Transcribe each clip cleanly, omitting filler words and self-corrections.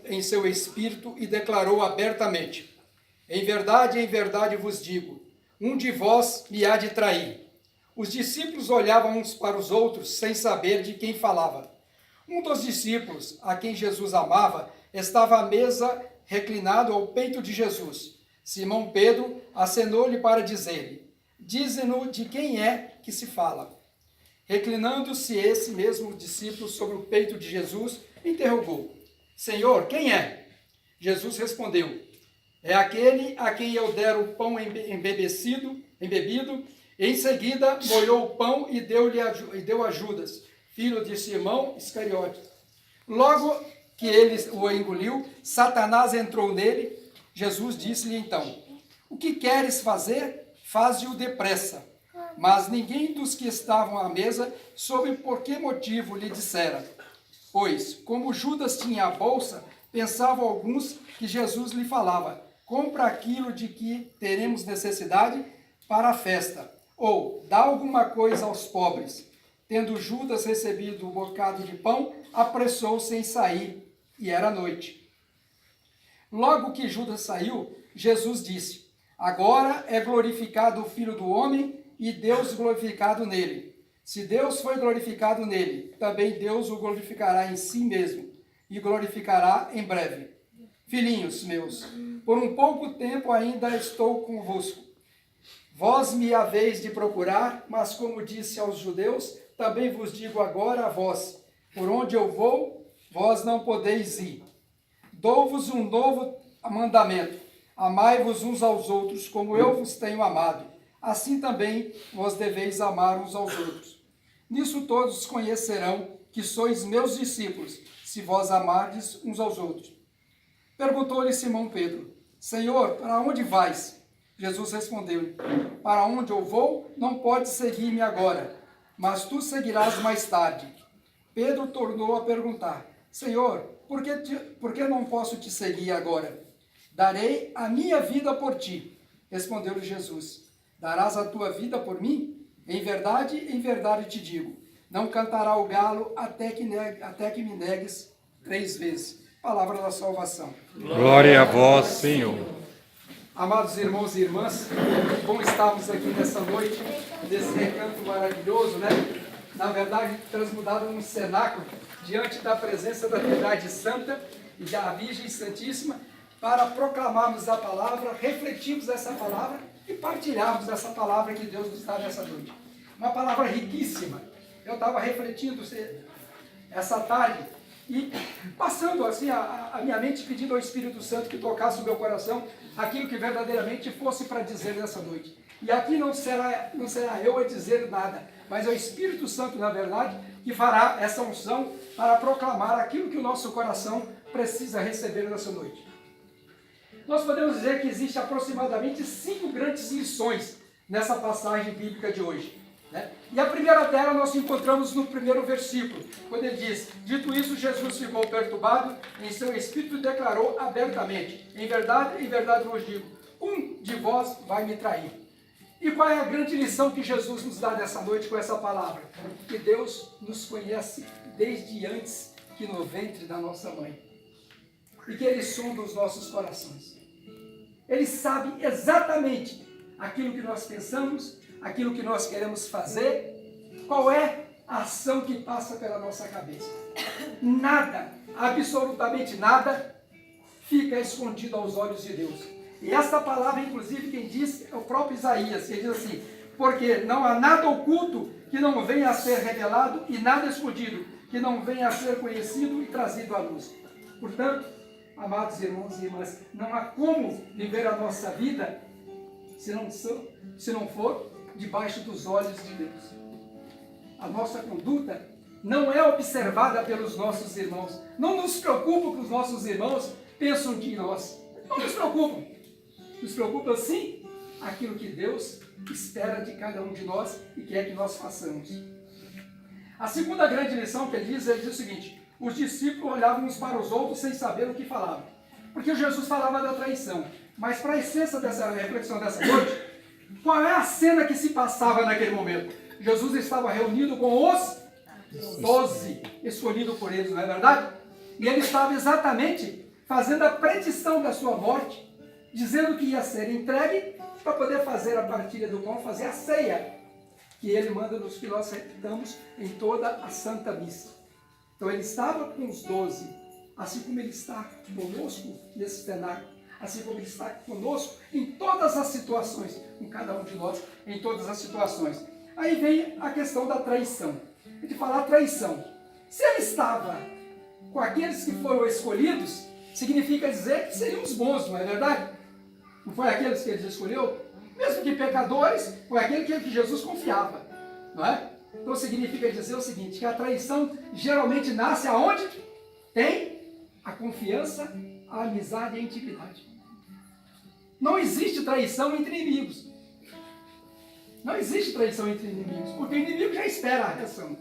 em seu espírito e declarou abertamente: em verdade vos digo, um de vós me há de trair. Os discípulos olhavam uns para os outros sem saber de quem falava. Um dos discípulos, a quem Jesus amava, estava à mesa reclinado ao peito de Jesus. Simão Pedro acenou-lhe para dizer-lhe: dize-nos de quem é que se fala. Reclinando-se esse mesmo discípulo sobre o peito de Jesus, interrogou: Senhor, quem é? Jesus respondeu: é aquele a quem eu der o pão embebido. Em seguida, molhou o pão e deu a Judas, filho de Simão Iscariote. Logo que ele o engoliu, Satanás entrou nele. Jesus disse-lhe então: o que queres fazer? Faze-o depressa. Mas ninguém dos que estavam à mesa soube por que motivo lhe dissera. Pois, como Judas tinha a bolsa, pensavam alguns que Jesus lhe falava: compra aquilo de que teremos necessidade para a festa, ou dá alguma coisa aos pobres. Tendo Judas recebido um bocado de pão, apressou-se em sair, e era noite. Logo que Judas saiu, Jesus disse: agora é glorificado o Filho do Homem, e Deus glorificado nele. Se Deus foi glorificado nele, também Deus o glorificará em si mesmo, e glorificará em breve. Filhinhos meus, por um pouco tempo ainda estou convosco. Vós me haveis de procurar, mas como disse aos judeus, também vos digo agora a vós: por onde eu vou, vós não podeis ir. Dou-vos um novo mandamento: amai-vos uns aos outros, como eu vos tenho amado. Assim também vós deveis amar uns aos outros. Nisso todos conhecerão que sois meus discípulos, se vós amardes uns aos outros. Perguntou-lhe Simão Pedro: Senhor, para onde vais? Jesus respondeu-lhe: para onde eu vou, não podes seguir-me agora, mas tu seguirás mais tarde. Pedro tornou a perguntar: Senhor, por que não posso te seguir agora? Darei a minha vida por ti. Respondeu-lhe Jesus: darás a tua vida por mim? Em verdade te digo, não cantará o galo até que me negues 3 vezes. Palavra da salvação. Glória a vós, Senhor. Amados irmãos e irmãs, que bom estarmos aqui nessa noite, nesse recanto maravilhoso, né? Na verdade, transmudado num cenáculo, diante da presença da Trindade Santa e da Virgem Santíssima, para proclamarmos a palavra, refletirmos essa palavra e partilharmos essa palavra que Deus nos dá nessa noite. Uma palavra riquíssima. Eu estava refletindo essa tarde e passando assim a minha mente, pedindo ao Espírito Santo que tocasse o meu coração aquilo que verdadeiramente fosse para dizer nessa noite. E aqui não será eu a dizer nada, mas é o Espírito Santo, na verdade, que fará essa unção para proclamar aquilo que o nosso coração precisa receber nessa noite. Nós podemos dizer que existe aproximadamente 5 grandes lições nessa passagem bíblica de hoje, né? E a primeira dela nós encontramos no primeiro versículo, quando ele diz: dito isso, Jesus ficou perturbado em seu espírito e declarou abertamente: em verdade vos digo, um de vós vai me trair. E qual é a grande lição que Jesus nos dá nessa noite com essa palavra? Que Deus nos conhece desde antes que no ventre da nossa mãe, e que Ele sonda os nossos corações. Ele sabe exatamente aquilo que nós pensamos, aquilo que nós queremos fazer, qual é a ação que passa pela nossa cabeça. Nada, absolutamente nada, fica escondido aos olhos de Deus. E esta palavra, inclusive, quem diz é o próprio Isaías, que diz assim: porque não há nada oculto que não venha a ser revelado e nada escondido que não venha a ser conhecido e trazido à luz. Portanto, amados irmãos e irmãs, não há como viver a nossa vida se não for debaixo dos olhos de Deus. A nossa conduta não é observada pelos nossos irmãos. Não nos preocupa que os nossos irmãos pensam de nós. Não nos preocupam. Nos preocupa sim aquilo que Deus espera de cada um de nós e quer que nós façamos. A segunda grande lição que ele diz o seguinte: os discípulos olhavam uns para os outros sem saber o que falavam. Porque Jesus falava da traição. Mas para a essência dessa reflexão dessa noite, qual é a cena que se passava naquele momento? Jesus estava reunido com os 12, escolhido por eles, não é verdade? E ele estava exatamente fazendo a predição da sua morte, dizendo que ia ser entregue para poder fazer a partilha do pão, fazer a ceia, que ele manda nos que nós repitamos em toda a Santa Missa. Então ele estava com os 12, assim como ele está conosco nesse cenário, assim como ele está conosco em todas as situações, com cada um de nós, em todas as situações. Aí vem a questão da traição. De falar traição. Se ele estava com aqueles que foram escolhidos, significa dizer que seriam os bons, não é verdade? Não foi aqueles que ele escolheu? Mesmo que pecadores, foi aquele que Jesus confiava, não é? Então significa dizer o seguinte, que a traição geralmente nasce aonde? Tem a confiança, a amizade e a intimidade. Não existe traição entre inimigos. Não existe traição entre inimigos, porque o inimigo já espera a reação.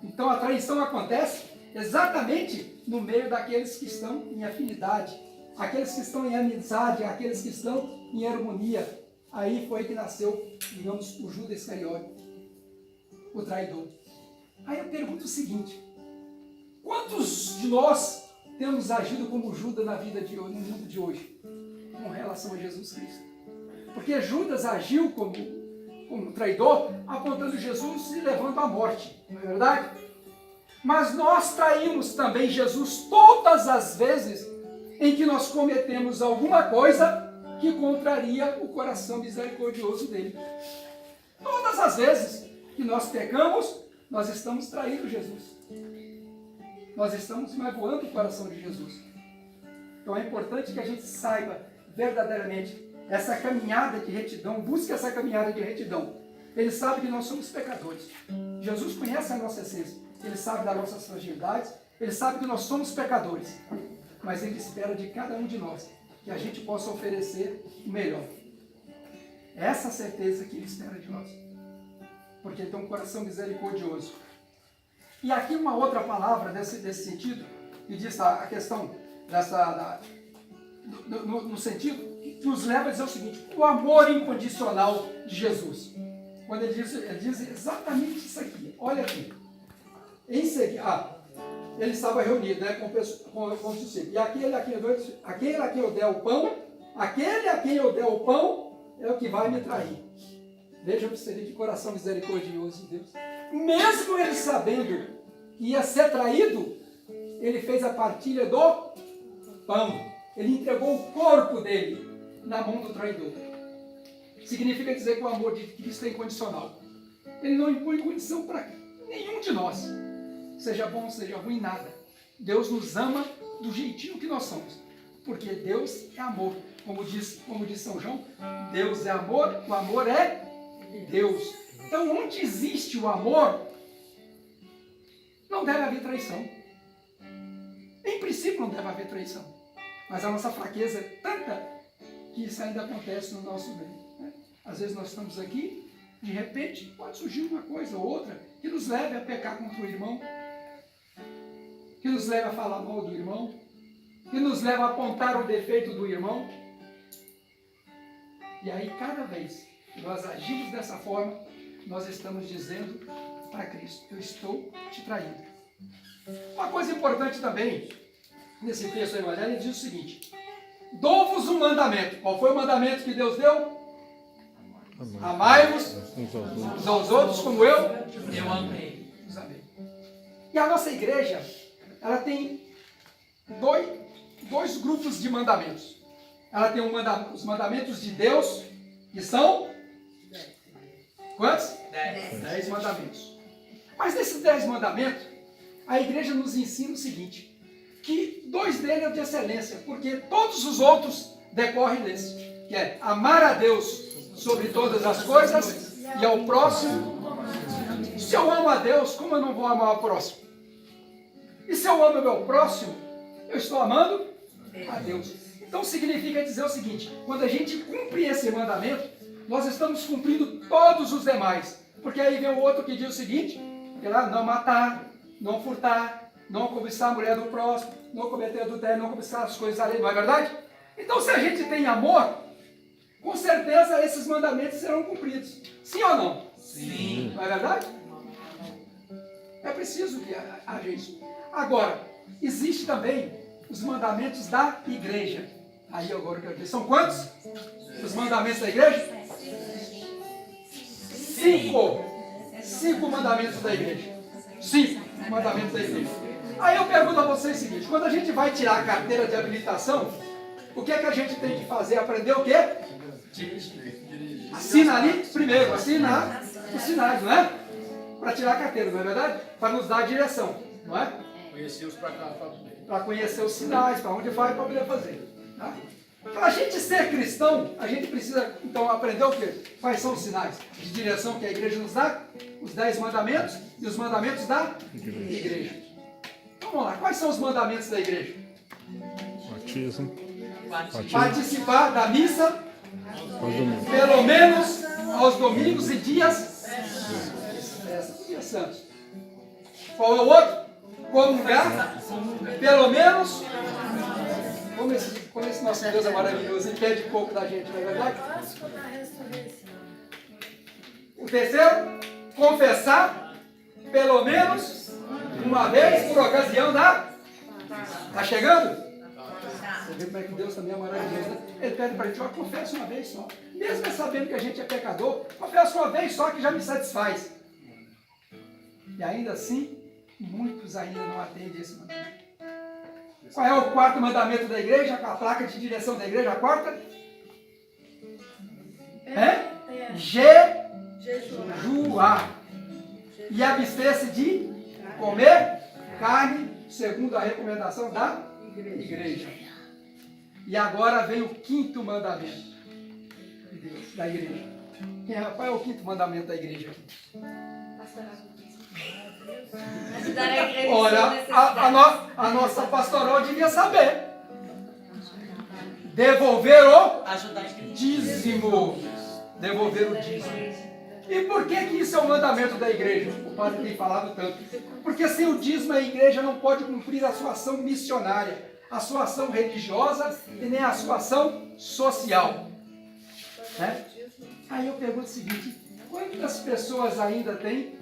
Então a traição acontece exatamente no meio daqueles que estão em afinidade, aqueles que estão em amizade, aqueles que estão em harmonia. Aí foi que nasceu, digamos, o Judas Iscariote, o traidor. Aí eu pergunto o seguinte, quantos de nós temos agido como Judas na vida de hoje, no mundo de hoje, com relação a Jesus Cristo? Porque Judas agiu como traidor, apontando Jesus e levando à morte, não é verdade? Mas nós traímos também Jesus todas as vezes em que nós cometemos alguma coisa que contraria o coração misericordioso dele. Todas as vezes que nós pecamos, nós estamos traindo Jesus. Nós estamos magoando o coração de Jesus. Então é importante que a gente saiba verdadeiramente essa caminhada de retidão, busque essa caminhada de retidão. Ele sabe que nós somos pecadores. Jesus conhece a nossa essência. Ele sabe das nossas fragilidades. Ele sabe que nós somos pecadores. Mas Ele espera de cada um de nós que a gente possa oferecer o melhor. É essa certeza que Ele espera de nós. Porque Ele tem um coração misericordioso. E aqui uma outra palavra nesse sentido, que diz a questão no sentido que nos leva a dizer o seguinte, o amor incondicional de Jesus. Quando ele diz exatamente isso aqui. Olha aqui. Em seguida, ele estava reunido, né, com os discípulos. E aquele a quem eu der o pão, aquele a quem eu der o pão é o que vai me trair. Veja o que coração misericordioso de Deus. Mesmo ele sabendo que ia ser traído, ele fez a partilha do pão. Ele entregou o corpo dele na mão do traidor. Significa dizer que o amor de Cristo é incondicional. Ele não impõe condição para nenhum de nós. Seja bom, seja ruim, nada. Deus nos ama do jeitinho que nós somos. Porque Deus é amor. Como diz São João, Deus é amor, o amor é Deus. Então, onde existe o amor, não deve haver traição. Em princípio, não deve haver traição. Mas a nossa fraqueza é tanta que isso ainda acontece no nosso meio. Né? Às vezes nós estamos aqui, de repente pode surgir uma coisa ou outra que nos leve a pecar contra o irmão, que nos leve a falar mal do irmão, que nos leve a apontar o defeito do irmão. E aí, cada vez que nós agimos dessa forma, nós estamos dizendo para Cristo, eu estou te traindo. Uma coisa importante também, nesse texto do Evangelho, ele diz o seguinte, dou-vos um mandamento. Qual foi o mandamento que Deus deu? Amai-vos uns aos outros como eu amei. Os amei. E a nossa igreja, ela tem dois grupos de mandamentos. Ela tem os mandamentos de Deus, que são quantos? 10 mandamentos. Mas nesses 10 mandamentos, a igreja nos ensina o seguinte, que 2 deles é de excelência, porque todos os outros decorrem desse, que é amar a Deus sobre todas as coisas e ao próximo. Se eu amo a Deus, como eu não vou amar o próximo? E se eu amo o meu próximo, eu estou amando a Deus. Então significa dizer o seguinte, quando a gente cumpre esse mandamento, nós estamos cumprindo todos os demais. Porque aí vem o outro que diz o seguinte, que lá, não matar, não furtar, não cobiçar a mulher do próximo, não cometer adultério, não cobiçar as coisas alheias, não é verdade? Então se a gente tem amor, com certeza esses mandamentos serão cumpridos. Sim ou não? Sim. Não é verdade? É preciso que haja isso. Agora, existe também os mandamentos da igreja. Aí agora eu quero ver, são quantos? Os mandamentos da igreja? 5 mandamentos da igreja. 5 mandamentos da igreja. Aí eu pergunto a vocês o seguinte, quando a gente vai tirar a carteira de habilitação, o que é que a gente tem que fazer? Aprender o quê? Assina ali primeiro, assinar os sinais, não é? Para tirar a carteira, não é verdade? Para nos dar a direção, não é? Conhecer os para cá, para conhecer os sinais, para onde vai, para poder fazer. Tá? Para a gente ser cristão, a gente precisa, então, aprender o quê? Quais são os sinais de direção que a igreja nos dá? Os 10 mandamentos e os mandamentos da igreja. Então, vamos lá, quais são os mandamentos da igreja? Batismo. Participar da missa, Aos domingos. pelo menos aos domingos e dias santos. Qual é o outro? Comungar, pelo menos. Como esse nosso Deus é maravilhoso, ele pede pouco da gente, não é verdade? O terceiro, confessar, pelo menos uma vez por ocasião da. Está chegando? Você vê como é que Deus também é maravilhoso, né? Ele pede para a gente, confessa uma vez só. Mesmo sabendo que a gente é pecador, confessa uma vez só que já me satisfaz. E ainda assim, muitos ainda não atendem esse mandamento. Qual é o quarto mandamento da igreja? A placa de direção da igreja, a quarta? Jejuar. E abster-se de comer carne, segundo a recomendação da igreja. E agora vem o quinto mandamento de Deus, da igreja. Qual é o quinto mandamento da igreja aqui? Olha, a nossa pastoral devia saber. Devolver o dízimo. Devolver o dízimo. E por que isso é o mandamento da igreja? O padre tem falado tanto. Porque sem o dízimo a igreja não pode cumprir a sua ação missionária, a sua ação religiosa e nem a sua ação social. Né? Aí eu pergunto o seguinte, quantas pessoas ainda tem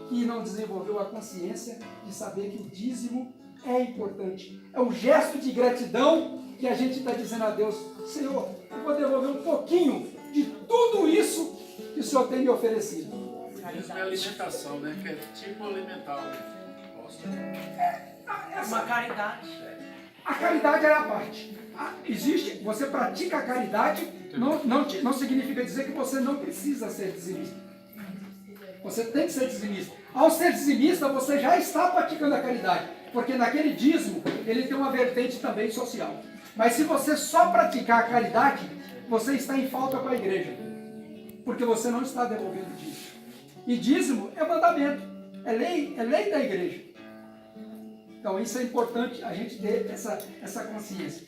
que não desenvolveu a consciência de saber que o dízimo é importante? É um gesto de gratidão que a gente está dizendo a Deus, Senhor, eu vou devolver um pouquinho de tudo isso que o Senhor tem me oferecido. Isso é alimentação, né? Que é tipo alimentar. Uma caridade. A caridade é a parte. Existe, você pratica a caridade, não significa dizer que você não precisa ser dizimista. Você tem que ser dizimista. Ao ser dizimista, você já está praticando a caridade. Porque naquele dízimo, ele tem uma vertente também social. Mas se você só praticar a caridade, você está em falta com a igreja. Porque você não está devolvendo dízimo. E dízimo é mandamento. É lei da igreja. Então isso é importante a gente ter essa consciência.